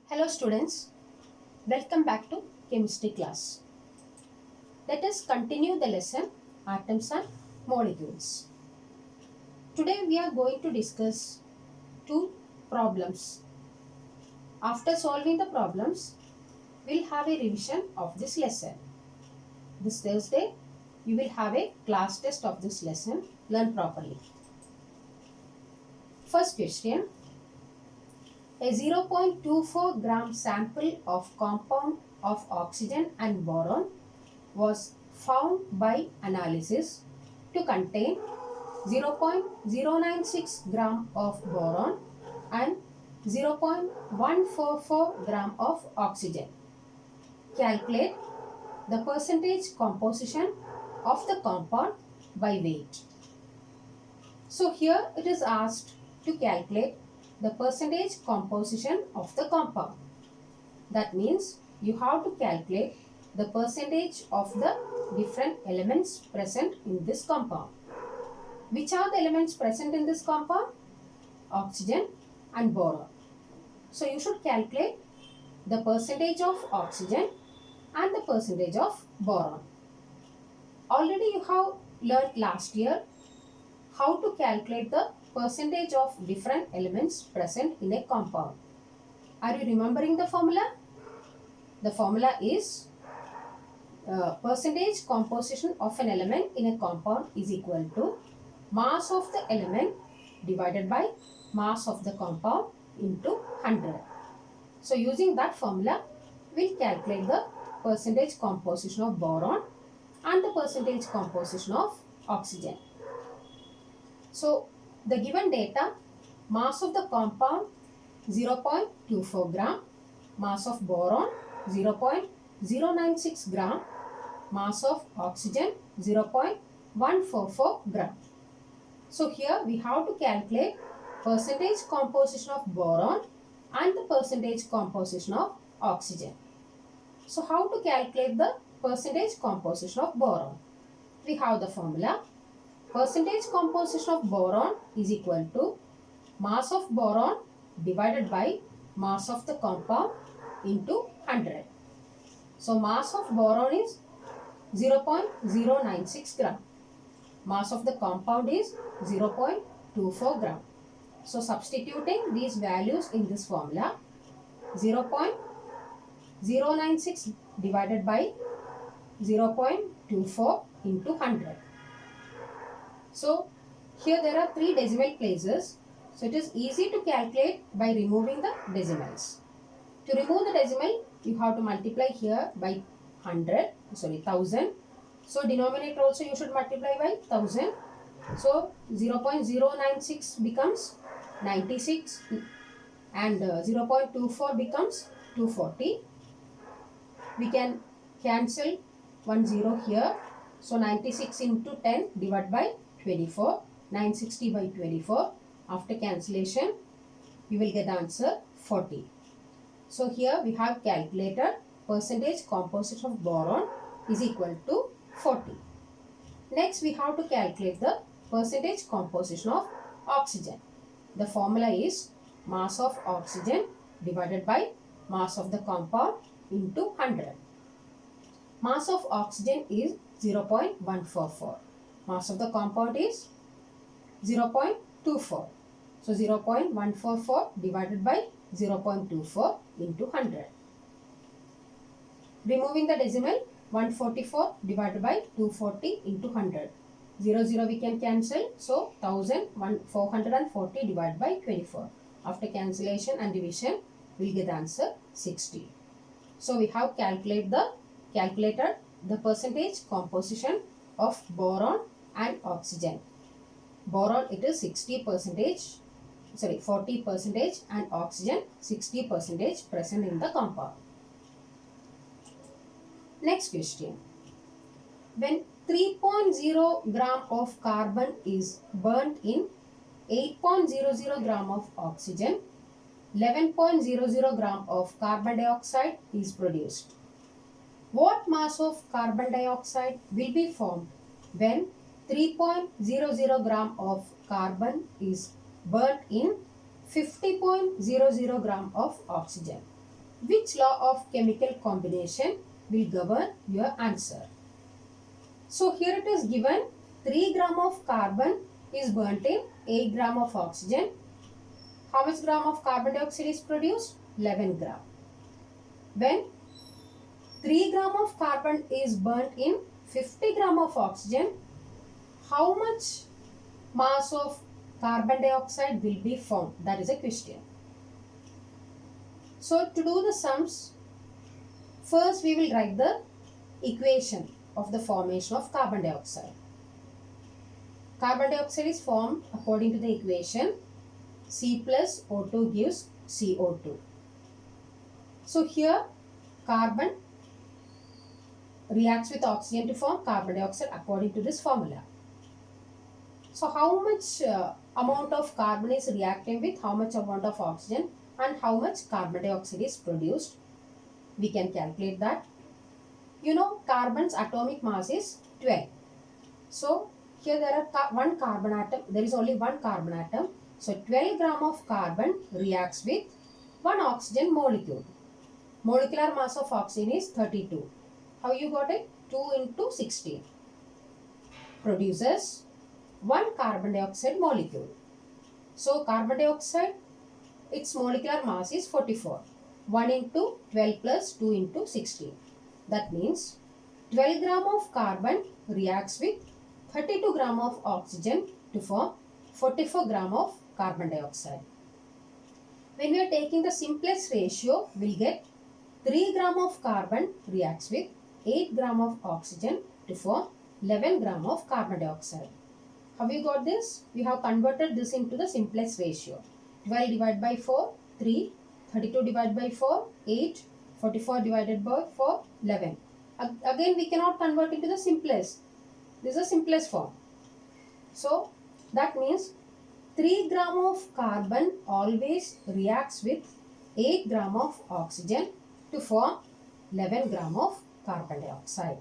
Hello students, welcome back to chemistry class. Let us continue the lesson atoms and molecules. Today we are going to discuss two problems. After solving the problems, we'll have a revision of this lesson. This Thursday, you will have a class test of this lesson. Learn properly. First question. A 0.24 gram sample of compound of oxygen and boron was found by analysis to contain 0.096 gram of boron and 0.144 gram of oxygen. Calculate the percentage composition of the compound by weight. So here it is asked to calculate the percentage composition of the compound. That means you have to calculate the percentage of the different elements present in this compound. Which are the elements present in this compound? Oxygen and boron. So you should calculate the percentage of oxygen and the percentage of boron. Already you have learnt last year how to calculate the percentage of different elements present in a compound. Are you remembering the formula? The formula is percentage composition of an element in a compound is equal to mass of the element divided by mass of the compound into 100. So using that formula, we'll calculate the percentage composition of boron and the percentage composition of oxygen. So the given data, mass of the compound 0.24 gram, mass of boron 0.096 gram, mass of oxygen 0.144 gram. So here we have to calculate percentage composition of boron and the percentage composition of oxygen. So how to calculate the percentage composition of boron? We have the formula. Percentage composition of boron is equal to mass of boron divided by mass of the compound into 100. So mass of boron is 0.096 gram. Mass of the compound is 0.24 gram. So substituting these values in this formula, 0.096 divided by 0.24 into 100. So here there are 3 decimal places. So it is easy to calculate by removing the decimals. To remove the decimal, you have to multiply here by 1000. So denominator also you should multiply by 1000. So 0.096 becomes 96 and 0.24 becomes 240. We can cancel 1 0 here. So 96 into 10 divided by 24, 960 by 24. After cancellation, you will get the answer 40. So here we have calculated percentage composition of boron is equal to 40. Next we have to calculate the percentage composition of oxygen. The formula is mass of oxygen divided by mass of the compound into 100. Mass of oxygen is 0.144. Mass of the compound is 0.24. So 0.144 divided by 0.24 into 100. Removing the decimal, 144 divided by 240 into 100. 0 we can cancel. So 440 divided by 24. After cancellation and division, we will get the answer 60. So we have calculated the percentage composition of boron and oxygen. Boron it is 40% and oxygen 60% present in the compound. Next question. When 3.0 gram of carbon is burnt in 8.00 gram of oxygen, 11.00 gram of carbon dioxide is produced. What mass of carbon dioxide will be formed when 3.00 gram of carbon is burnt in 50.00 gram of oxygen? which law of chemical combination will govern your answer? So here it is given 3 gram of carbon is burnt in 8 gram of oxygen. How much gram of carbon dioxide is produced? 11 gram. When 3 gram of carbon is burnt in 50 gram of oxygen, how much mass of carbon dioxide will be formed? That is a question. So to do the sums, first we will write the equation of the formation of carbon dioxide. Carbon dioxide is formed according to the equation C plus O2 gives CO2. So here carbon reacts with oxygen to form carbon dioxide according to this formula. So how much amount of carbon is reacting with how much amount of oxygen and how much carbon dioxide is produced? We can calculate that. You know, carbon's atomic mass is 12. So here there are one carbon atom, there is only one carbon atom. So 12 gram of carbon reacts with one oxygen molecule. Molecular mass of oxygen is 32. How you got it? 2 into 16 produces one carbon dioxide molecule. So carbon dioxide, its molecular mass is 44. 1 into 12 plus 2 into 16. That means 12 gram of carbon reacts with 32 gram of oxygen to form 44 gram of carbon dioxide. When we are taking the simplest ratio, we will get 3 gram of carbon reacts with 8 gram of oxygen to form 11 gram of carbon dioxide. How we got this? We have converted this into the simplest ratio. 12 divided by 4, 3. 32 divided by 4, 8. 44 divided by 4, 11. Again, we cannot convert into the simplest. This is the simplest form. So, that means 3 gram of carbon always reacts with 8 gram of oxygen to form 11 gram of carbon dioxide.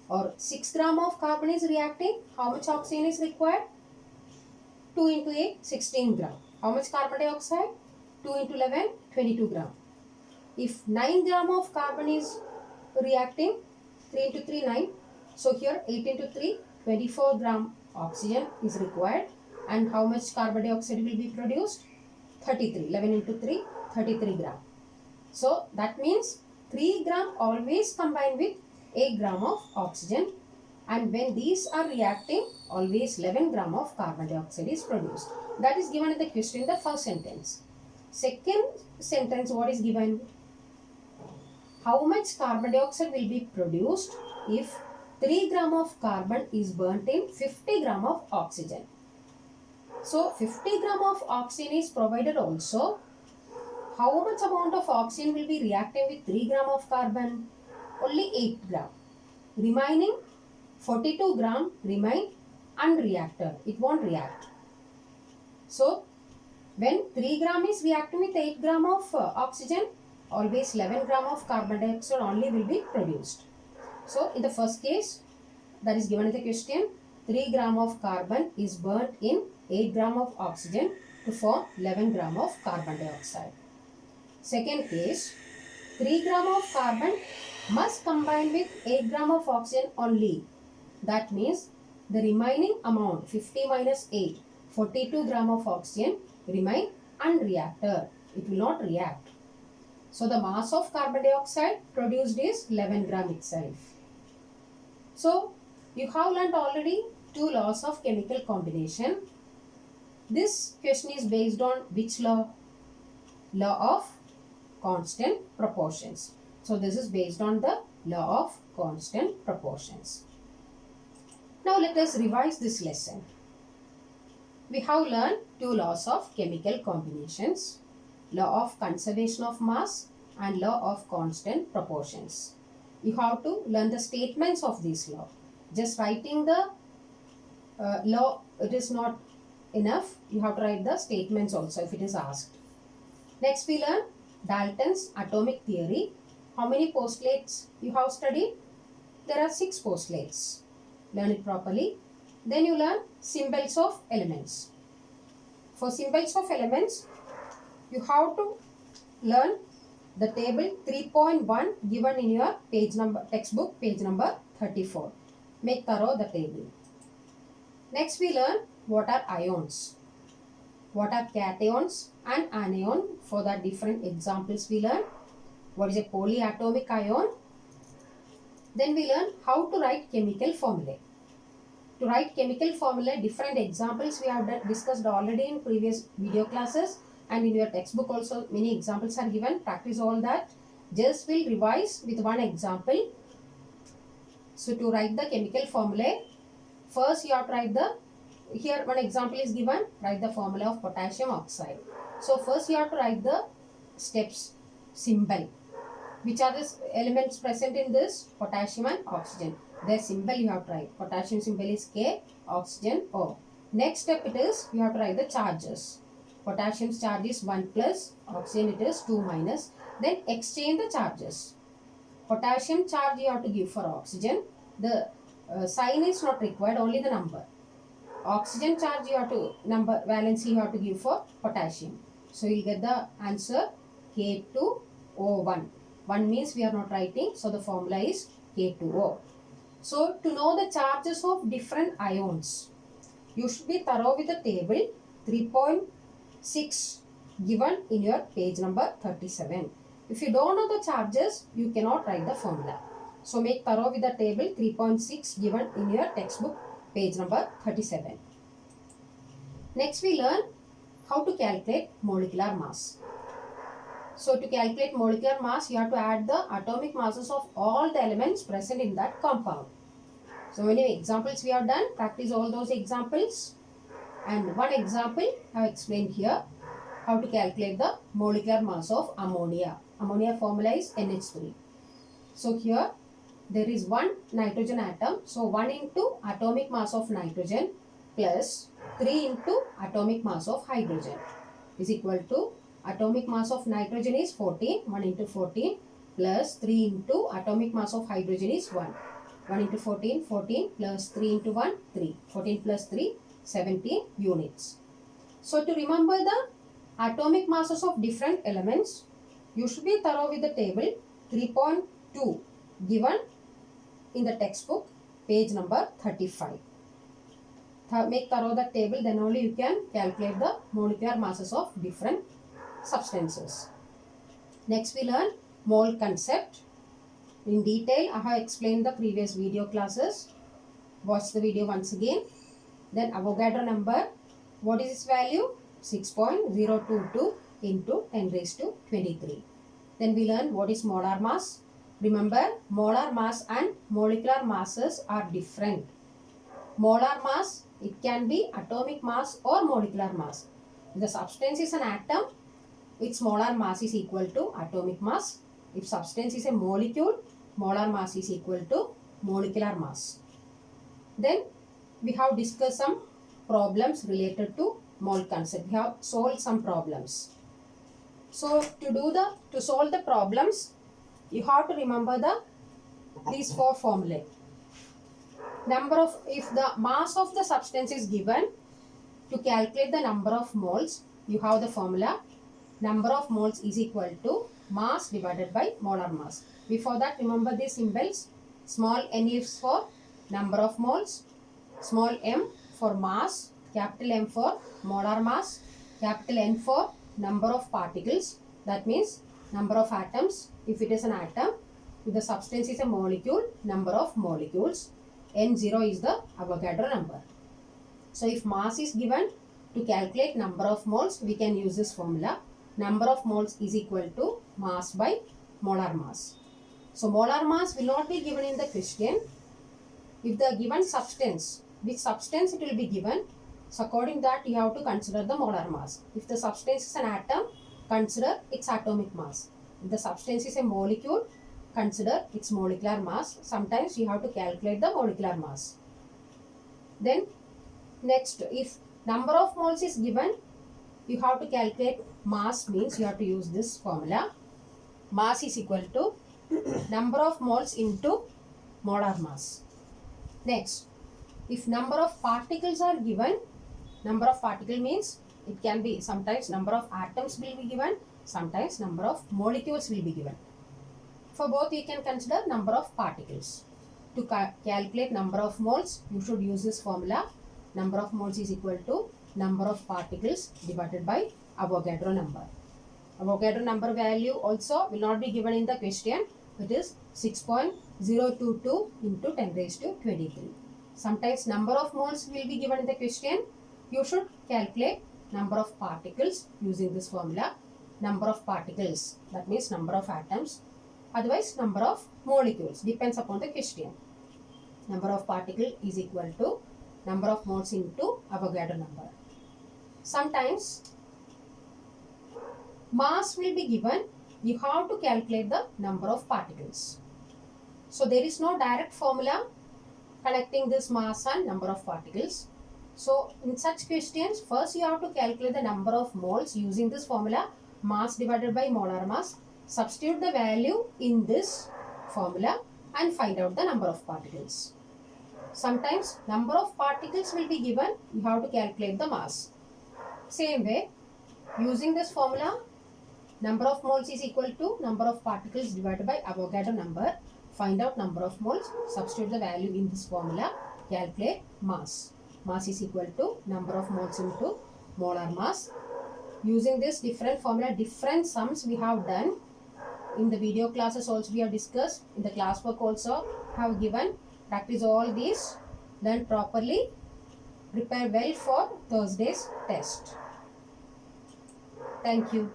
Or 6 gram of carbon is reacting. How much oxygen is required? 2 into 8, 16 gram. How much carbon dioxide? 2 into 11, 22 gram. If 9 gram of carbon is reacting, 3 into 3, 9. So here 8 into 3, 24 gram oxygen is required. And how much carbon dioxide will be produced? 33. 11 into 3, 33 gram. So that means 3 gram always combined with 8 gram of oxygen, and when these are reacting, always 11 gram of carbon dioxide is produced. That is given in the question in the first sentence. Second sentence, what is given? How much carbon dioxide will be produced if 3 gram of carbon is burnt in 50 gram of oxygen? So 50 gram of oxygen is provided also. How much amount of oxygen will be reacting with 3 gram of carbon? Only 8 gram. Remaining 42 gram remain unreacted. It won't react. So, when 3 gram is reacting with 8 gram of oxygen, always 11 gram of carbon dioxide only will be produced. So, in the first case, that is given in the question, 3 gram of carbon is burnt in 8 gram of oxygen to form 11 gram of carbon dioxide. Second case, 3 gram of carbon must combine with 8 gram of oxygen only. That means the remaining amount 50 minus 8, 42 gram of oxygen remain unreacted. It will not react. So the mass of carbon dioxide produced is 11 gram itself. So you have learnt already 2 laws of chemical combination. This question is based on which law? Law of constant proportions. So this is based on the law of constant proportions. Now let us revise this lesson. We have learned 2 laws of chemical combinations. Law of conservation of mass and law of constant proportions. You have to learn the statements of this law. Just writing the law, it is not enough. You have to write the statements also if it is asked. Next we learn Dalton's atomic theory. How many postulates you have studied? There are 6 postulates. Learn it properly. Then you learn symbols of elements. For symbols of elements, you have to learn the table 3.1 given in your page number, textbook page number 34. Make thorough the table. Next we learn what are ions, what are cations and anion. For the different examples we learn what is a polyatomic ion. Then we learn how to write chemical formulae. To write chemical formulae, different examples we have discussed already in previous video classes, and in your textbook also many examples are given. Practice all that. Just will revise with one example. So to write the chemical formulae, first you have to write the, here one example is given, write the formula of potassium oxide. So first you have to write the steps, symbol. Which are the elements present in this? Potassium and oxygen. Their symbol you have to write. Potassium symbol is K, oxygen O. Next step it is, you have to write the charges. Potassium's charge is 1 plus, oxygen it is 2 minus. Then exchange the charges. Potassium charge you have to give for oxygen. The sign is not required, only the number. Oxygen charge you have to, number, valency you have to give for potassium. So you will get the answer K2O1. 1 means we are not writing, so the formula is K2O. So to know the charges of different ions, you should be thorough with the table 3.6 given in your page number 37. If you don't know the charges, you cannot write the formula. So make thorough with the table 3.6 given in your textbook page number 37. Next we learn how to calculate molecular mass. So to calculate molecular mass, you have to add the atomic masses of all the elements present in that compound. So many examples we have done. Practice all those examples. And one example I have explained here, how to calculate the molecular mass of ammonia. Ammonia formula is NH3. So here there is one nitrogen atom. So 1 into atomic mass of nitrogen plus 3 into atomic mass of hydrogen is equal to, atomic mass of nitrogen is 14, 1 into 14 plus 3 into atomic mass of hydrogen is 1. 1 into 14, 14 plus 3 into 1, 3. 14 plus 3, 17 units. So to remember the atomic masses of different elements, you should be thorough with the table 3.2 given in the textbook page number 35. Make thorough the table, then only you can calculate the molecular masses of different substances. Next we learn mole concept. In detail I have explained the previous video classes. Watch the video once again. Then Avogadro number, what is its value? 6.022 into 10 raised to 23. Then we learn what is molar mass. Remember, molar mass and molecular masses are different. Molar mass, it can be atomic mass or molecular mass. If the substance is an atom, its molar mass is equal to atomic mass. If substance is a molecule, molar mass is equal to molecular mass. Then we have discussed some problems related to mole concept. We have solved some problems. So to solve the problems, you have to remember these 4 formulae. If the mass of the substance is given, to calculate the number of moles, you have the formula. Number of moles is equal to mass divided by molar mass. Before that, remember these symbols. Small n is for number of moles, small m for mass, capital M for molar mass, capital N for number of particles. That means number of atoms. If it is an atom, if the substance is a molecule, number of molecules. N0 is the Avogadro number. So if mass is given, to calculate number of moles, we can use this formula. Number of moles is equal to mass by molar mass. So molar mass will not be given in the question. If the given substance, which substance it will be given, so according to that you have to consider the molar mass. If the substance is an atom, consider its atomic mass. If the substance is a molecule, consider its molecular mass. Sometimes you have to calculate the molecular mass. Then next, if number of moles is given, you have to calculate mass, means you have to use this formula. Mass is equal to number of moles into molar mass. Next, if number of particles are given, number of particle means it can be sometimes number of atoms will be given, sometimes number of molecules will be given. For both you can consider number of particles. To calculate number of moles, you should use this formula. Number of moles is equal to number of particles divided by Avogadro number. Avogadro number value also will not be given in the question. It is 6.022 into 10 raised to 23. Sometimes number of moles will be given in the question. You should calculate number of particles using this formula. Number of particles, that means number of atoms. Otherwise, number of molecules depends upon the question. Number of particle is equal to number of moles into Avogadro number. Sometimes mass will be given. You have to calculate the number of particles. So there is no direct formula connecting this mass and number of particles. So in such questions, first you have to calculate the number of moles using this formula, mass divided by molar mass. Substitute the value in this formula and find out the number of particles. Sometimes number of particles will be given, you have to calculate the mass. Same way, using this formula, number of moles is equal to number of particles divided by Avogadro number. Find out number of moles, substitute the value in this formula, calculate mass. Mass is equal to number of moles into molar mass. Using this different formula, different sums we have done. In the video classes also we have discussed. In the classwork also have given. Practice all these. Learn properly. Prepare well for Thursday's test. Thank you.